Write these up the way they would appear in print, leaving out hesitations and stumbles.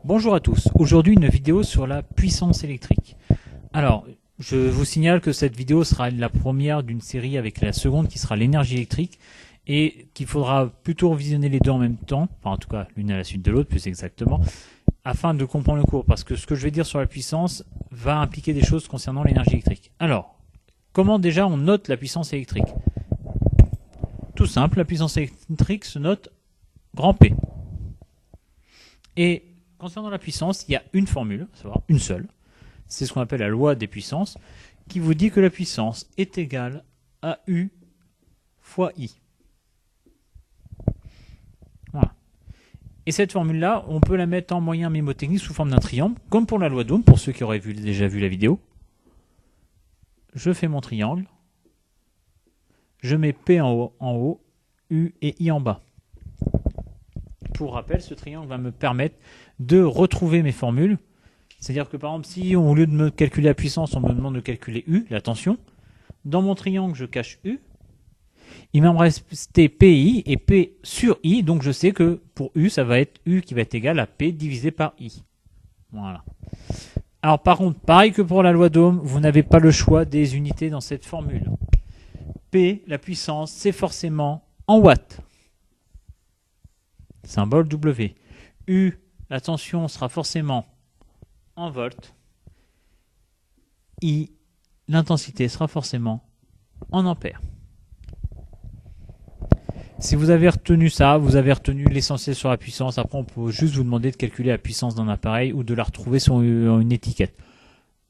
Bonjour à tous, aujourd'hui une vidéo sur la puissance électrique. Alors, je vous signale que cette vidéo sera la première d'une série avec la seconde qui sera l'énergie électrique et qu'il faudra plutôt visionner les deux en même temps, enfin en tout cas l'une à la suite de l'autre plus exactement, afin de comprendre le cours, parce que ce que je vais dire sur la puissance va impliquer des choses concernant l'énergie électrique. Alors, comment déjà on note la puissance électrique? Tout simple, la puissance électrique se note grand P. Et concernant la puissance, il y a une formule, à savoir une seule. C'est ce qu'on appelle la loi des puissances, qui vous dit que la puissance est égale à U fois I. Voilà. Et cette formule-là, on peut la mettre en moyen mnémotechnique sous forme d'un triangle, comme pour la loi d'Ohm, pour ceux qui auraient déjà vu la vidéo. Je fais mon triangle. Je mets P en haut, U et I en bas. Pour rappel, ce triangle va me permettre de retrouver mes formules. C'est-à-dire que par exemple, si au lieu de me calculer la puissance, on me demande de calculer U, la tension, dans mon triangle, je cache U. Il va me rester PI et P sur I, donc je sais que pour U, ça va être U qui va être égal à P divisé par I. Voilà. Alors par contre, pareil que pour la loi d'Ohm, vous n'avez pas le choix des unités dans cette formule. P, la puissance, c'est forcément en watts. Symbole W. U, la tension sera forcément en volts. I, l'intensité sera forcément en ampères. Si vous avez retenu ça, vous avez retenu l'essentiel sur la puissance. Après, on peut juste vous demander de calculer la puissance d'un appareil ou de la retrouver sur une étiquette.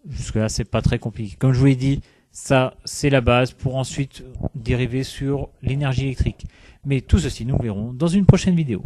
Jusque-là, c'est pas très compliqué. Comme je vous l'ai dit, ça, c'est la base pour ensuite dériver sur l'énergie électrique. Mais tout ceci, nous verrons dans une prochaine vidéo.